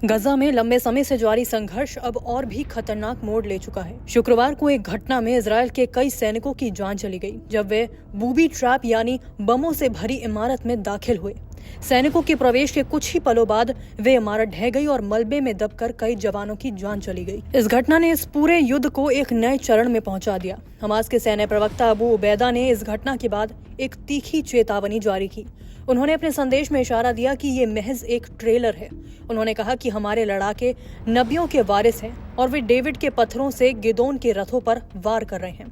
गजा में लंबे समय से जारी संघर्ष अब और भी खतरनाक मोड़ ले चुका है। शुक्रवार को एक घटना में इजरायल के कई सैनिकों की जान चली गई जब वे बूबी ट्रैप यानी बमों से भरी इमारत में दाखिल हुए। सैनिकों के प्रवेश के कुछ ही पलों बाद वे इमारत ढह गई और मलबे में दबकर कई जवानों की जान चली गई। इस घटना ने इस पूरे युद्ध को एक नए चरण में पहुंचा दिया। हमास के सैन्य प्रवक्ता अबू उबैदा ने इस घटना के बाद एक तीखी चेतावनी जारी की। उन्होंने अपने संदेश में इशारा दिया कि ये महज एक ट्रेलर है। उन्होंने कहा कि हमारे लड़ाके नबियों के वारिस हैं और वे डेविड के पत्थरों से गिदोन के रथों पर वार कर रहे हैं।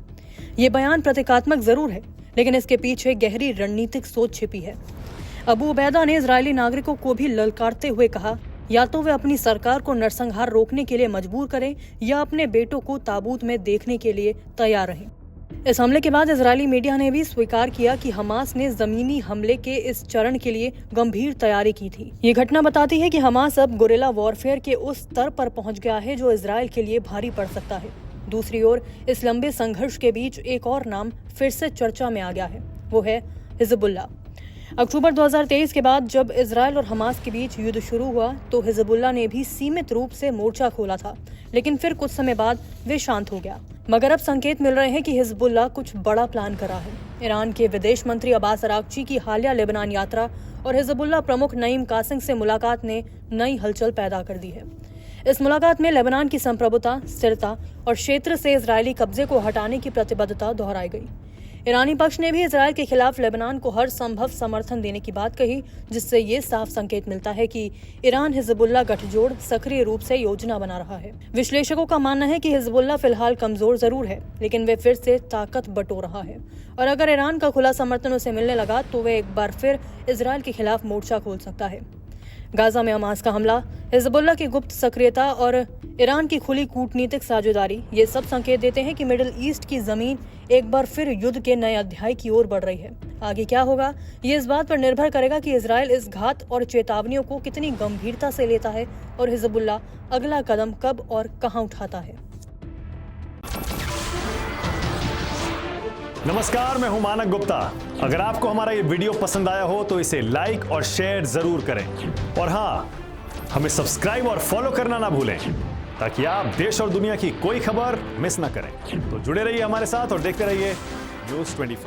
ये बयान प्रतीकात्मक जरूर है, लेकिन इसके पीछे गहरी रणनीतिक सोच छिपी है। अबू उबैदा ने इजरायली नागरिकों को भी ललकारते हुए कहा, या तो वे अपनी सरकार को नरसंहार रोकने के लिए मजबूर करें या अपने बेटों को ताबूत में देखने के लिए तैयार रहें। इस हमले के बाद इजरायली मीडिया ने भी स्वीकार किया कि हमास ने जमीनी हमले के इस चरण के लिए गंभीर तैयारी की थी। ये घटना बताती है कि हमास अब गुरिल्ला वॉरफेयर के उस स्तर पर पहुंच गया है जो इजरायल के लिए भारी पड़ सकता है। दूसरी ओर इस लंबे संघर्ष के बीच एक और नाम फिर से चर्चा में आ गया है, वो है हिजबुल्लाह। अक्टूबर 2023 के बाद जब इजरायल और हमास के बीच युद्ध शुरू हुआ तो हिजबुल्लाह ने भी सीमित रूप से मोर्चा खोला था, लेकिन फिर कुछ समय बाद वे शांत हो गया। मगर अब संकेत मिल रहे हैं कि हिजबुल्लाह कुछ बड़ा प्लान कर रहा है। ईरान के विदेश मंत्री अब्बास अरागची की हालिया लेबनान यात्रा और हिजबुल्लाह प्रमुख नईम कासिम से मुलाकात ने नई हलचल पैदा कर दी है। इस मुलाकात में लेबनान की संप्रभुता, स्थिरता और क्षेत्र से इजरायली कब्जे को हटाने की प्रतिबद्धता दोहराई गई। ईरानी पक्ष ने भी इजरायल के खिलाफ लेबनान को हर संभव समर्थन देने की बात कही, जिससे ये साफ संकेत मिलता है कि ईरान हिजबुल्लाह गठजोड़ सक्रिय रूप से योजना बना रहा है। विश्लेषकों का मानना है कि हिजबुल्लाह फिलहाल कमजोर जरूर है, लेकिन वे फिर से ताकत बटो रहा है और अगर ईरान का खुला समर्थन उसे मिलने लगा तो वे एक बार फिर इजरायल के खिलाफ मोर्चा खोल सकता है। गाजा में हमास का हमला, हिजबुल्लाह की गुप्त सक्रियता और ईरान की खुली कूटनीतिक साझेदारी ये सब संकेत देते हैं कि मिडिल ईस्ट की जमीन एक बार फिर युद्ध के नए अध्याय की ओर बढ़ रही है। आगे क्या होगा ये इस बात पर निर्भर करेगा कि इजरायल इस घात और चेतावनियों को कितनी गंभीरता से लेता है और हिजबुल्लाह अगला कदम कब और कहां उठाता है। नमस्कार, मैं हूं मानक गुप्ता। अगर आपको हमारा ये वीडियो पसंद आया हो तो इसे लाइक और शेयर जरूर करें और हाँ, हमें सब्सक्राइब और फॉलो करना ना भूलें ताकि आप देश और दुनिया की कोई खबर मिस ना करें। तो जुड़े रहिए हमारे साथ और देखते रहिए न्यूज़ 24।